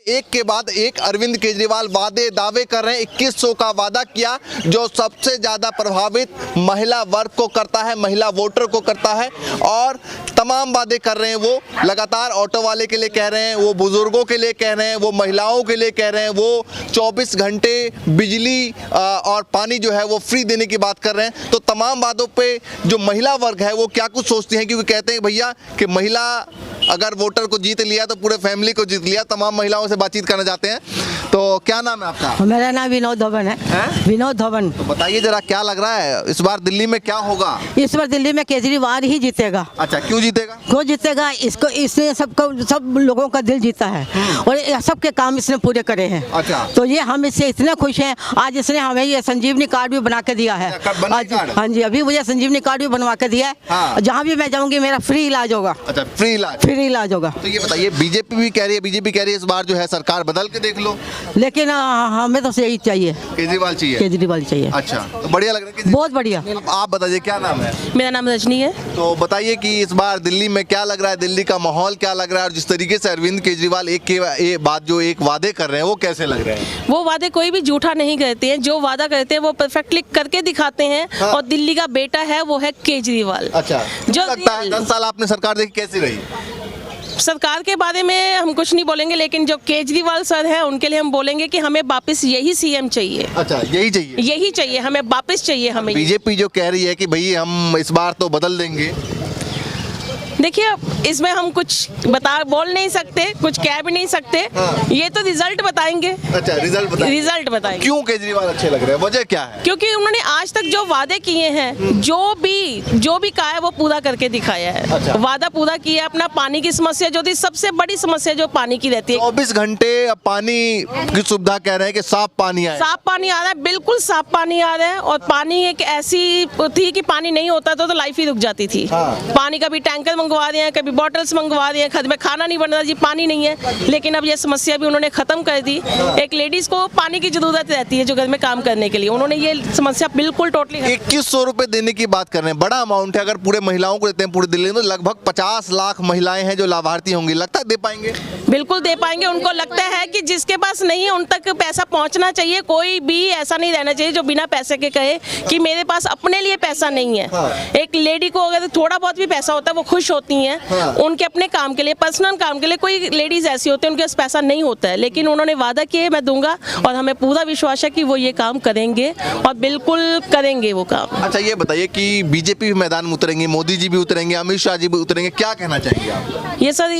एक के बाद एक अरविंद केजरीवाल वादे दावे कर रहे हैं। 2100 का वादा किया जो सबसे ज्यादा प्रभावित महिला वर्ग को करता है, महिला वोटर को करता है, और तमाम वादे कर रहे हैं। वो लगातार ऑटो वाले के लिए कह रहे हैं, वो बुजुर्गों के लिए कह रहे हैं, वो महिलाओं के लिए कह रहे हैं, वो 24 घंटे बिजली और पानी जो है वो फ्री देने की बात कर रहे हैं। तो तमाम बातों पे जो महिला वर्ग है वो क्या कुछ सोचती हैं, क्योंकि कहते हैं भैया कि महिला अगर वोटर को जीत लिया तो पूरे फैमिली को जीत लिया। तमाम महिलाओं से बातचीत करना चाहते हैं। तो क्या नाम है आपका? मेरा नाम विनोद धवन है। विनोद धवन। तो बताइए जरा क्या लग रहा है इस बार दिल्ली में क्या होगा? इस बार दिल्ली में केजरीवाल ही जीतेगा। अच्छा, क्यों जीतेगा? क्यों जीतेगा? इसने सब लोगों का दिल जीता है और सबके काम इसने पूरे करे हैं। अच्छा, तो ये हम इससे इतने खुश हैं। आज इसने हमें ये संजीवनी कार्ड भी बना के दिया है। आज हाँ जी, अभी मुझे संजीवनी कार्ड भी बनवा के दिया है। हाँ। जहाँ भी मैं जाऊँगी मेरा फ्री इलाज होगा। अच्छा, फ्री इलाज होगा। तो ये बताइए, बीजेपी भी कह रही है इस बार जो है सरकार बदल के देख लो, लेकिन हमें तो यही चाहिए, केजरीवाल चाहिए। अच्छा, तो बढ़िया लग रहा है। बहुत बढ़िया। आप बताइए क्या नाम है? मेरा नाम रजनी है। तो बताइए कि इस बार दिल्ली में क्या लग रहा है, दिल्ली का माहौल क्या लग रहा है, और जिस तरीके से अरविंद केजरीवाल एक के बाद जो एक वादे कर रहे हैं वो कैसे लग रहे हैं? वो वादे कोई भी झूठा नहीं करते हैं, जो वादा करते हैं वो परफेक्टली करके दिखाते हैं। हाँ। और दिल्ली का बेटा है वो है केजरीवाल। अच्छा, जो लगता है 10 साल आपने सरकार देखी, कैसी रही? सरकार के बारे में हम कुछ नहीं बोलेंगे, लेकिन जो केजरीवाल सर है उनके लिए हम बोलेंगे कि हमें वापस यही सीएम चाहिए। अच्छा, यही चाहिए, हमें वापस चाहिए। हमें बीजेपी जो कह रही है कि भाई हम इस बार तो बदल देंगे। देखिए, इसमें हम कुछ बोल नहीं सकते, कुछ कह भी नहीं सकते। हाँ। ये तो रिजल्ट बताएंगे। अच्छा, रिजल्ट बताएंगे। क्यों केजरीवाल अच्छे लग रहे हैं, वजह क्या है? क्योंकि उन्होंने आज तक जो वादे किए हैं, जो भी कहा है वो पूरा करके दिखाया है। अच्छा। वादा पूरा किया। अपना पानी की समस्या जो थी, सबसे बड़ी समस्या जो पानी की रहती है, 24 घंटे पानी की सुविधा कह रहे हैं कि साफ पानी आए। साफ पानी आ रहा है, बिल्कुल साफ पानी आ रहा है। और पानी एक ऐसी थी कि पानी नहीं होता तो लाइफ ही रुक जाती थी। हाँ। पानी का भी टैंकर मंगवा दिए हैं, कभी बॉटल्स मंगवा दिए हैं, घर में खाना नहीं बन रहा जी, पानी नहीं है। लेकिन अब ये समस्या भी उन्होंने खत्म कर दी। एक लेडीज को पानी की जरूरत रहती है जो घर में काम करने के लिए, उन्होंने ये समस्या बिल्कुल टोटली। 2100 रुपए देने की बात कर रहे हैं, बड़ा अमाउंट है। अगर पूरे महिलाओं को देते हैं पूरी दिल्ली में, तो लगभग 50 लाख महिलाएं हैं जो लाभार्थी होंगी। लगता है दे पाएंगे? बिल्कुल दे पाएंगे। उनको लगता है कि जिसके पास नहीं है उन तक पैसा पहुंचना चाहिए। कोई भी ऐसा नहीं रहना चाहिए जो बिना पैसे के कहे कि मेरे पास अपने लिए पैसा नहीं है। हाँ। एक लेडी को अगर थोड़ा बहुत भी पैसा होता है वो खुश होती हैं। हाँ। उनके अपने काम के लिए, पर्सनल काम के लिए। कोई लेडीज ऐसी होती है उनके पास पैसा नहीं होता है, लेकिन उन्होंने वादा किया मैं दूंगा, और हमें पूरा विश्वास है कि वो ये काम करेंगे और बिल्कुल करेंगे वो काम। अच्छा, ये बताइए कि बीजेपी भी मैदान में उतरेंगे, मोदी जी भी उतरेंगे, अमित शाह जी भी उतरेंगे, क्या कहना चाहेंगे आप? ये सर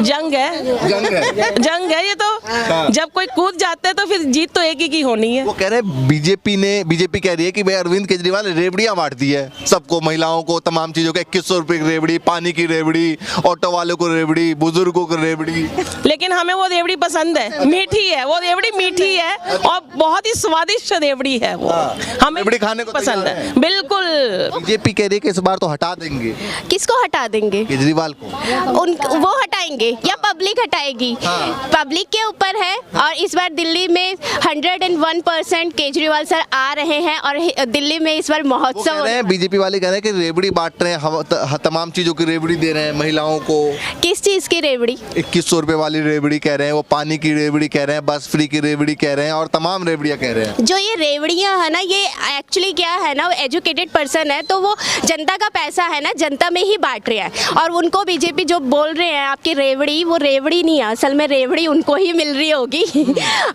जंग है ये तो। हाँ। जब कोई कूद जाता है तो फिर जीत तो एक ही की होनी है। वो कह रहे हैं बीजेपी कह रही है कि भाई अरविंद केजरीवाल ने रेवड़ियां बांट दी है सबको, महिलाओं को, तमाम चीजों के 2100 रुपए की रेवड़ी, पानी की रेवड़ी, ऑटो वालों को रेवड़ी, बुजुर्गों को रेवड़ी। लेकिन हमें वो रेवड़ी पसंद है, मीठी है वो रेवड़ी, मीठी है और बहुत ही स्वादिष्ट रेवड़ी है वो। हमें रेवड़ी खाने को पसंद तैयार है, बिल्कुल। बीजेपी कह रही है कि इस बार तो हटा देंगे। किसको हटा देंगे? केजरीवाल को। वो हटाएंगे या पब्लिक हटाएगी? हाँ। पब्लिक के ऊपर है। और इस बार दिल्ली में 101% केजरीवाल सर आ रहे हैं और दिल्ली में इस बार महोत्सव। बीजेपी वाले कह रहे हैं कि रेवड़ी बांट रहे हैं, तमाम चीजों की रेवड़ी दे रहे हैं महिलाओं को। किस चीज की रेवड़ी? 2100 रुपए वाली रेवड़ी कह रहे हैं, वो पानी की रेवड़ी कह रहे हैं, बस फ्री की रेवड़ी कह रहे हैं, और तमाम रेवड़ियां कह रहे हैं। जो ये रेवड़ियां है ना, ये एक्चुअली क्या है ना, एजुकेटेड पर्सन है तो वो जनता का पैसा है ना, जनता में ही बांट रहे हैं। और उनको बीजेपी जो बोल रहे हैं आपकी रेवड़ी, वो रेवड़ी नहीं है, असल में रेवड़ी उनको ही मिल रही होगी।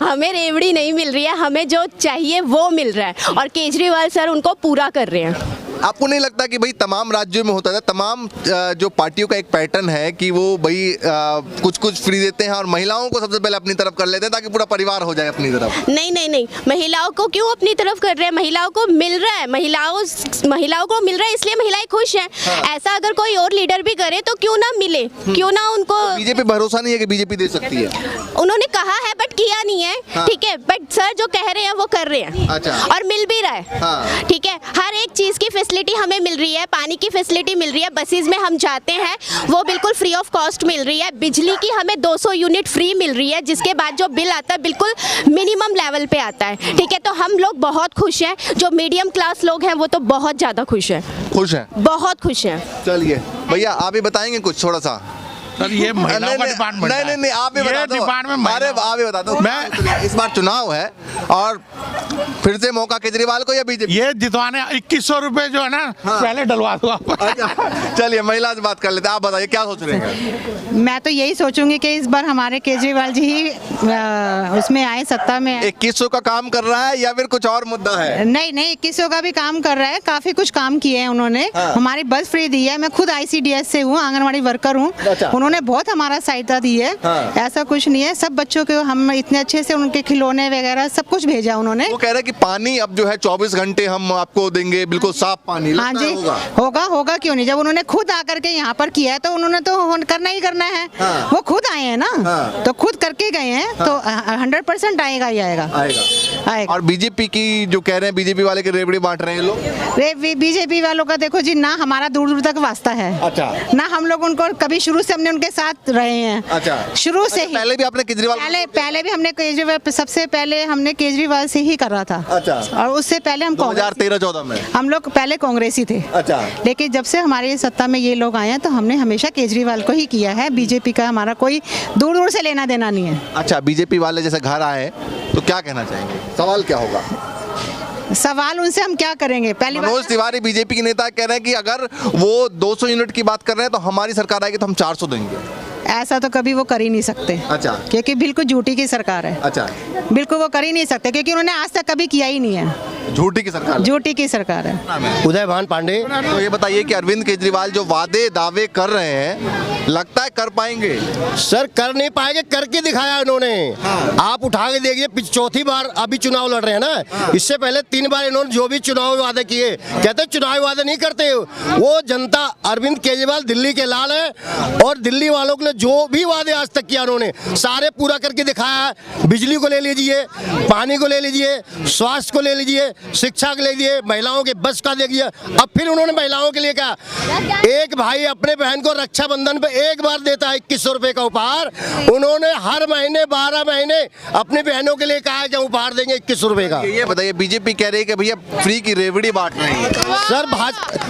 हमें रेवड़ी नहीं मिल रही है, हमें जो चाहिए वो मिल रहा है और केजरीवाल सर उनको पूरा कर रहे हैं। आपको नहीं लगता कि भाई तमाम राज्यों में होता है, तमाम जो पार्टियों का एक पैटर्न है कि वो भाई कुछ कुछ फ्री देते हैं और महिलाओं को सबसे पहले अपनी तरफ कर लेते हैं ताकि पूरा परिवार हो जाए अपनी तरफ? नहीं, महिलाओं को क्यों अपनी तरफ कर रहे हैं? महिलाओं को मिल रहा है, महिलाओं को मिल रहा है, इसलिए महिलाएं खुश हैं। हाँ। ऐसा अगर कोई और लीडर भी करे तो क्यों ना मिले, क्यों ना उनको। बीजेपी भरोसा नहीं है कि बीजेपी दे सकती है? उन्होंने कहा है बट किया नहीं है। हाँ। ठीक है, बट सर जो कह रहे हैं वो कर रहे हैं। अच्छा। और मिल भी रहा है। हाँ। ठीक है, हर एक चीज की फैसिलिटी हमें मिल रही है, पानी की फैसिलिटी मिल रही है, बसेस में हम जाते हैं वो बिल्कुल फ्री ऑफ कॉस्ट मिल रही है, बिजली की हमें 200 यूनिट फ्री मिल रही है, जिसके बाद जो बिल आता है बिल्कुल मिनिमम लेवल पे आता है। ठीक है, तो हम लोग बहुत खुश हैं। जो मीडियम क्लास लोग हैं वो तो बहुत ज्यादा खुश हैं, बहुत खुश हैं। चलिए भैया आप भी बताएंगे कुछ थोड़ा सा? सर ये महिलाओं का डिपार्टमेंट है। नहीं आप ही ये बता दो। डिपार्टमेंट अरे आप ही बता दो। मैं इस बार चुनाव है और फिर से मौका केजरीवाल को या बीजेपी? ये जितवाने 2100 रुपए जो है ना पहले डलवा दो आप। चलिए महिला से बात कर लेते हैं। आप बताइए क्या सोच रहे हैं? मैं तो यही सोचूंगी कि इस बार हमारे केजरीवाल जी ही उसमें आए, सत्ता में आए। 2100 का काम कर रहा है या फिर कुछ और मुद्दा है? नहीं 2100 का भी काम कर रहा है, काफी कुछ काम किए हैं उन्होंने। हमारी बस फ्री दी है, मैं खुद ICDS से हूँ, आंगनवाड़ी वर्कर हूँ। अच्छा। उन्होंने बहुत हमारा सहायता दी है। ऐसा कुछ नहीं है, सब बच्चों को हम इतने अच्छे से उनके खिलौने वगैरह सब कुछ भेजा उन्होंने। वो कह रहे हैं कि पानी अब जो है 24 घंटे हम आपको देंगे, बिल्कुल साफ पानी। हाँ लगता है जी, होगा क्यों नहीं। जब उन्होंने खुद आकर के यहाँ पर किया है तो उन्होंने तो करना ही करना है। वो खुद आए हैं ना, तो खुद करके गए हैं, तो 100% आएगा ही आएगा। और बीजेपी की जो कह रहे हैं, बीजेपी वाले के रेवड़ी बांट रहे हैं लोग। बीजेपी वालों का देखो जी, ना हमारा दूर दूर तक वास्ता है। अच्छा। ना हम लोग उनको कभी, शुरू से हमने उनके साथ रहे हैं। अच्छा। शुरू से ही। पहले भी आपने केजरीवाल पहले भी हमने केजरीवाल, सबसे पहले हमने केजरीवाल से ही करा था। अच्छा। और उससे पहले हम 2013-14 में हम लोग पहले कांग्रेसी थे। अच्छा। लेकिन जब से हमारी सत्ता में ये लोग आए हैं तो हमने हमेशा केजरीवाल को ही किया है। बीजेपी का हमारा कोई दूर दूर से लेना देना नहीं है। अच्छा, बीजेपी वाले जैसे घर आए तो क्या कहना चाहेंगे? सवाल क्या होगा? सवाल उनसे हम क्या करेंगे? पहली बात, मनोज तिवारी बीजेपी के नेता कह रहे हैं कि अगर वो 200 यूनिट की बात कर रहे हैं तो हमारी सरकार आएगी तो हम 400 देंगे। ऐसा तो कभी वो कर ही नहीं सकते। अच्छा। क्योंकि बिल्कुल झूठी की सरकार है। अच्छा। बिल्कुल वो कर ही नहीं सकते, क्योंकि उन्होंने आज तक कभी किया ही नहीं है। झूठी की सरकार। झूठी की सरकार है। उदय भान पांडे। तो ये बताइए कि अरविंद केजरीवाल जो वादे दावे कर रहे हैं, लगता है कर पाएंगे? सर कर नहीं पाएंगे, करके दिखाया इन्होंने। आप उठा के देखिए, चौथी बार अभी चुनाव लड़ रहे हैं ना। इससे पहले 3 बार इन्होंने जो भी चुनावी वादे किए, कहते चुनावी वादे नहीं करते। वो जनता, अरविंद केजरीवाल दिल्ली के लाल है, और दिल्ली वालों ने जो भी वादे आज तक किया उन्होंने सारे पूरा करके दिखाया है। बिजली को ले लीजिए, पानी को ले लीजिए, स्वास्थ्य को ले लीजिए, शिक्षा को ले लीजिए, महिलाओं के बस का देखिए। अब फिर उन्होंने महिलाओं के लिए कहा, एक भाई अपने बहन को रक्षाबंधन पे एक बार देता है 2100 रुपए का उपहार। उन्होंने हर महीने 12 महीने अपनी बहनों के लिए कहा है कि उपहार देंगे 2100 रुपए का। ये बताइए, बीजेपी कह रही है कि भैया फ्री की रेवड़ी बांट रही है। सर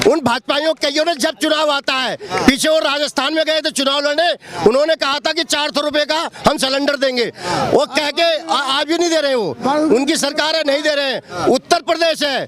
उन भाजपाइयों कईयों ने जब चुनाव आता है, पीछे वो राजस्थान में गए थे चुनाव लड़ने, उन्होंने कहा था कि 400 रुपए का हम सिलेंडर देंगे। वो कह के आज भी नहीं दे रहे, वो उनकी सरकार है, नहीं दे रहे हैं। उत्तर प्रदेश है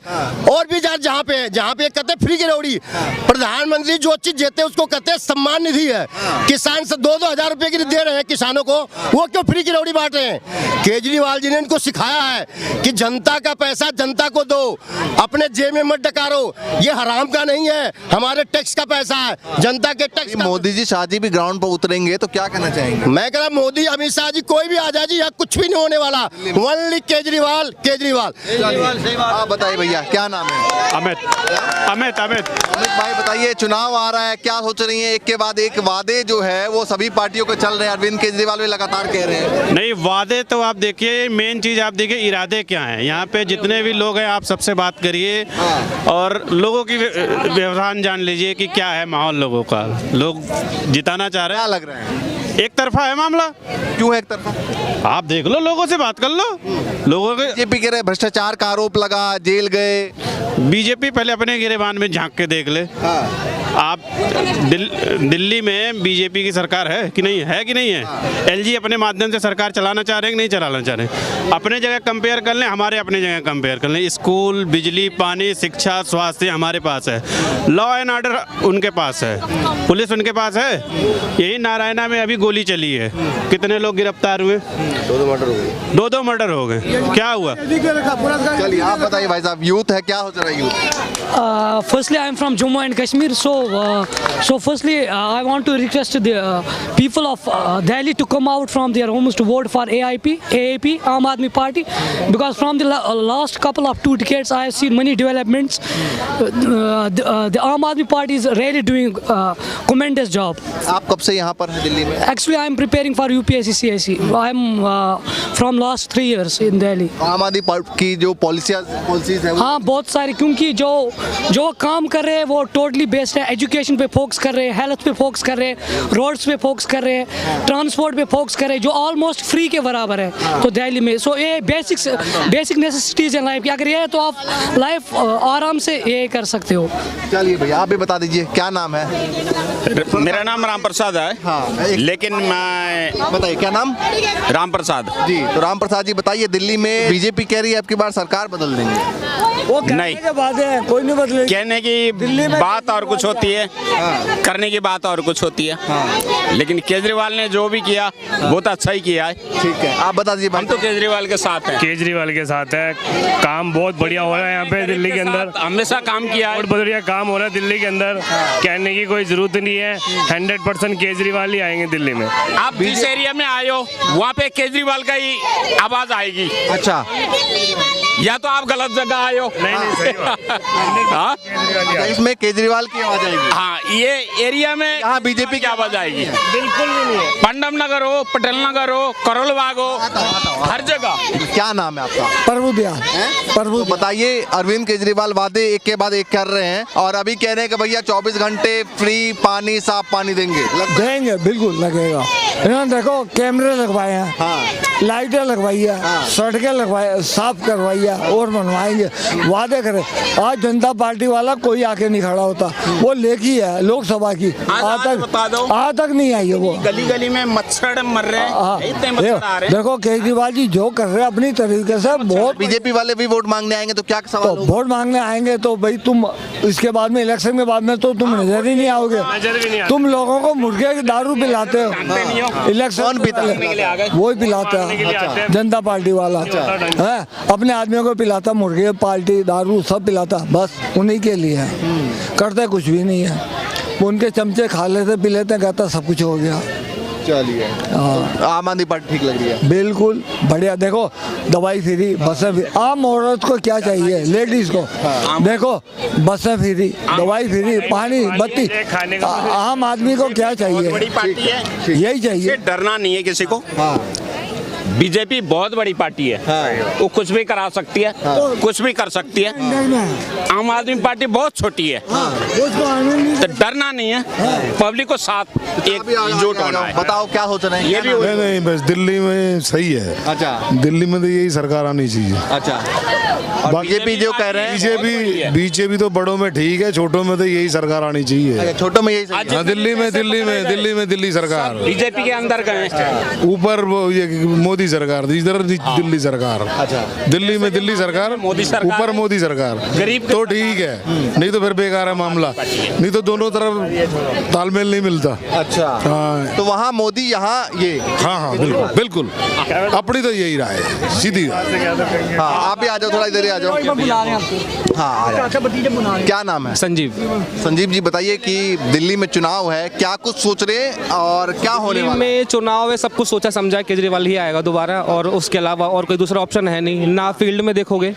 और भी जहाँ पे कहते हैं फ्री की रेवड़ी। प्रधानमंत्री जो चीज देते हैं उसको कहते हैं सम्मान निधि है। किसान से 2-2 हजार रुपए की दे रहे हैं किसानों को, वो क्यों फ्री की रेवड़ी बांट रहे हैं? केजरीवाल जी ने इनको सिखाया है कि जनता का पैसा जनता को दो, अपने जेब में मत डकारो। ये हराम का नहीं है, हमारे टैक्स का पैसा है, जनता के टैक्स। मोदी जी, शाह जी भी ग्राउंड पर उतरेंगे तो क्या कहना चाहेंगे? मैं कह रहा मोदी, अमित शाह जी, कोई भी आ जाए जी, यहाँ कुछ भी नहीं होने वाला। ओनली केजरीवाल। आप बताइए भैया, क्या नाम है? अमित भाई बताइए, चुनाव आ रहा है, क्या सोच रही है? एक के बाद एक वादे जो है वो सभी पार्टियों के चल रहे हैं, अरविंद केजरीवाल भी लगातार कह रहे हैं। नहीं, वादे तो आप देखिए, मेन चीज आप देखिए इरादे क्या हैं। यहाँ पे जितने भी लोग हैं आप सबसे बात करिए और लोगों की व्यवधान जान लीजिए कि क्या है माहौल लोगों का। लोग जिताना चाह रहे हैं। क्या लग रहा है? एक तरफा है मामला। क्यों है एक तरफा? आप देख लो, लोगों से बात कर लो। लोगों के बीजेपी कह रहे भ्रष्टाचार का आरोप लगा, जेल गए। बीजेपी पहले अपने गिरेबान में झांक के देख ले। आप दिल्ली में बीजेपी की सरकार है कि नहीं है? एलजी अपने माध्यम से सरकार चलाना चाह रहे हैं कि नहीं चलाना चाह रहे हैं? अपने जगह कंपेयर कर लें, हमारे अपने जगह कंपेयर कर लें। स्कूल, बिजली, पानी, शिक्षा, स्वास्थ्य हमारे पास है। लॉ एंड ऑर्डर उनके पास है, पुलिस उनके पास है। यही नारायणा में अभी गोली चली है, कितने लोग गिरफ्तार हुए? 2 मर्डर हो गए। क्या हुआ? चलिए आप बताइए भाई साहब, यूथ है, क्या सोच रहा है youth? Firstly, I am from Jammu and Kashmir. So firstly, I want to request the people of Delhi to come out from their homes to vote for AAP, Aam Aadmi Party, because from the last couple of 2 decades, I have seen many developments. The Aam Aadmi Party is really doing tremendous job. आप कब से यहाँ पर हैं दिल्ली में? Actually, I am preparing for UPSC CIC. I am from last 3 years in Delhi. आम आदमी party की जो पॉलिसीज है हाँ, बहुत सारी क्योंकि जो काम कर रहे हैं वो टोटली बेस्ड है, एजुकेशन पे फोकस कर रहे हैं, हेल्थ पे फोकस कर रहे हैं, रोड्स पे फोकस कर रहे हैं, ट्रांसपोर्ट पे फोकस कर रहे हैं, जो ऑलमोस्ट फ्री के बराबर है तो दिल्ली में। सो ये बेसिक नेसेसिटीज़ हैं लाइफ की, अगर ये है तो आप लाइफ आराम से ये कर सकते हो। चलिए भैया आप भी बता दीजिए क्या नाम है? मेरा नाम राम प्रसाद है। हाँ, लेकिन मैं बताइए क्या नाम? राम प्रसाद जी, तो राम प्रसाद जी बताइए, दिल्ली में बीजेपी कह रही है आपकी बार सरकार बदल देंगे, वो नहीं। के बात है, कोई नहीं बदले। कहने की बात और कुछ होती है, करने की बात और कुछ होती है। लेकिन केजरीवाल ने जो भी किया बहुत अच्छा ही किया है। ठीक है, आप बता दीजिए। हम तो केजरीवाल के साथ हैं। केजरीवाल के साथ है, काम बहुत बढ़िया हो रहा है यहाँ पे दिल्ली के अंदर, हमेशा काम किया है, बहुत बढ़िया काम हो रहा है दिल्ली के अंदर, कहने की कोई जरूरत नहीं है। 100% केजरीवाल ही आएंगे दिल्ली में। आप जिस एरिया में आए हो वहाँ पे केजरीवाल का ही आवाज आएगी। अच्छा, या तो आप गलत जगह आए हो। नहीं सही हाँ? इसमें केजरीवाल की आवाज आएगी। हाँ, ये एरिया में यहाँ बीजेपी की आवाज आएगी। बिल्कुल भी नहीं है। पंडम नगर हो, पटेल नगर हो, करोल बाग हो, हर जगह। क्या नाम है आपका? प्रभु दिया तो बताइए, अरविंद केजरीवाल वादे एक के बाद एक कर रहे हैं और अभी कह रहे हैं कि भैया 24 घंटे फ्री पानी, साफ पानी देंगे। देंगे, बिल्कुल लगेगा। इन्होंने देखो कैमरे लगवाए हैं, हाँ। लाइटें लगवाई है, सड़कें लगवाई, साफ करवाई है और बनवाएंगे, वादे करे। आज जनता पार्टी वाला कोई आके नहीं खड़ा होता, वो लेकी है लोकसभा की, आज तक नहीं आई है वो। गली गली में मच्छर मर रहे हैं, इतने मच्छर आ रहे हैं। देखो केजरीवाल जी जो कर रहे हैं अपनी तरीके से, बहुत। बीजेपी वाले भी वोट मांगने आएंगे तो क्या सवाल तो होगा? वोट मांगने आएंगे तो भाई तुम इसके बाद में, इलेक्शन के बाद में तो तुम नजर ही नहीं आओगे। तुम लोगों को मुर्गे की दारू पिलाते हो, इलेक्शन कौन पीता है? वो ही पिलाता है, जनता पार्टी वाला है, अपने आदमियों को पिलाता, मुर्गे पार्टी दारू सब पिलाता, बस उन्हीं के लिए है, करते कुछ भी नहीं है। उनके चमचे खा लेते पी लेते, कहता सब कुछ हो गया। चलिए, आम आदमी पार्टी ठीक लग रही है। बिल्कुल बढ़िया। देखो दवाई फ्री, बसें फ्री, आम औरत को क्या चाहिए, लेडीज को देखो बसें फ्री, दवाई फ्री, पानी बत्ती, आम आदमी को क्या चाहिए? बड़ी पार्टी है, यही चाहिए। डरना नहीं है किसी को। बीजेपी बहुत बड़ी पार्टी है, वो कुछ भी करा सकती है, कुछ भी कर सकती है। आम आदमी पार्टी बहुत छोटी है, तो डरना नहीं है, पब्लिक को साथ एकजुट होना है। बताओ क्या सोच रहे हैं? ये भी नहीं, बस दिल्ली में सही है। अच्छा, दिल्ली में तो यही सरकार आनी चाहिए। अच्छा, बीजेपी जो कह रहे हैं, बीजेपी तो बड़ों में ठीक है, छोटों में तो यही सरकार आनी चाहिए। छोटों में यही सही है। हाँ, दिल्ली सरकार, बीजेपी के अंदर गए, ऊपर वो ये मोदी सरकार, इधर दिल्ली सरकार। अच्छा, दिल्ली में दिल्ली सरकार, मोदी सरकार, ऊपर मोदी सरकार, गरीब तो ठीक है, नहीं तो फिर बेकार है मामला, नहीं तो दोनों तरफ तालमेल नहीं मिलता। अच्छा, हाँ, तो वहाँ मोदी, यहाँ ये। हाँ, बिल्कुल अपनी तो यही राय है, सीधी राय। हाँ, आप भी आ जाओ, थोड़ा इधर ही आ जाओ। हाँ, आ जाओ। क्या नाम है? संजीव। संजीव जी बताइए कि दिल्ली में चुनाव है, क्या कुछ सोच रहे हैं और क्या होने वाला है? में चुनाव है, सब कुछ सोचा समझा, केजरीवाल ही आएगा दोबारा, और उसके अलावा और कोई दूसरा ऑप्शन है नहीं, ना फील्ड में देखोगे,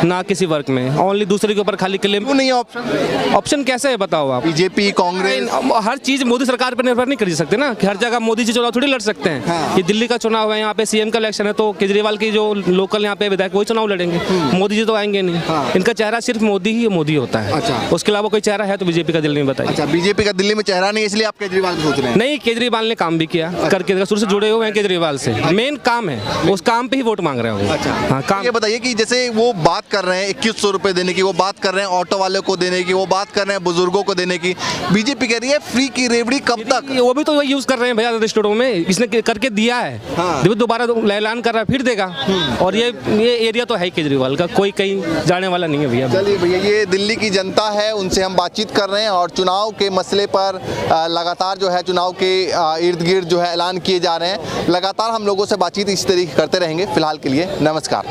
ना किसी वर्क में, ओनली दूसरे के ऊपर खाली क्लेम। क्यों नहीं है ऑप्शन? ऑप्शन कैसे है बताओ आप? बीजेपी, कांग्रेस, हर चीज मोदी सरकार पर निर्भर नहीं कर सकते ना, कि हर जगह मोदी जी चुनाव थोड़ी लड़ सकते हैं। ये दिल्ली का चुनाव है, यहाँ पे सीएम का इलेक्शन है, तो केजरीवाल की जो लोकल यहाँ पे विधायक वही चुनाव लड़ेंगे, मोदी जी तो आएंगे नहीं। इनका चेहरा सिर्फ मोदी ही मोदी होता है। अच्छा, उसके अलावा कोई चेहरा है तो बीजेपी का दिल्ली में बताइए। अच्छा, बीजेपी का दिल्ली में चेहरा नहीं, इसलिए आप केजरीवाल को सोच रहे हैं? नहीं, केजरीवाल ने काम भी किया, करके शुरू से जुड़े हुए हैं केजरीवाल से, मेन काम है, उस काम पे ही वोट मांग रहे हो। अच्छा, हाँ, काम। ये बताइए कि जैसे वो बात कर रहे हैं 2100 रुपए देने की, वो बात कर रहे हैं ऑटो वाले को देने की, वो बात कर रहे हैं बुजुर्गों को देने की, बीजेपी कह रही है फ्री की रेवड़ी कब तक? वो भी तो वही यूज कर रहे हैं भैया, स्टोरों में इसने करके दिया है, दोबारा ऐलान कर रहा है, फिर देगा। और ये एरिया तो है केजरीवाल का, कोई कहीं जाने वाला नहीं है भैया। चलिए भैया, ये दिल्ली की जनता है, उनसे हम बातचीत कर रहे हैं और चुनाव के मसले पर लगातार जो है चुनाव के इर्द गिर्द जो है ऐलान किए जा रहे हैं। लगातार हम लोगों से बातचीत इस तरीके करते रहेंगे। फिलहाल के लिए नमस्कार।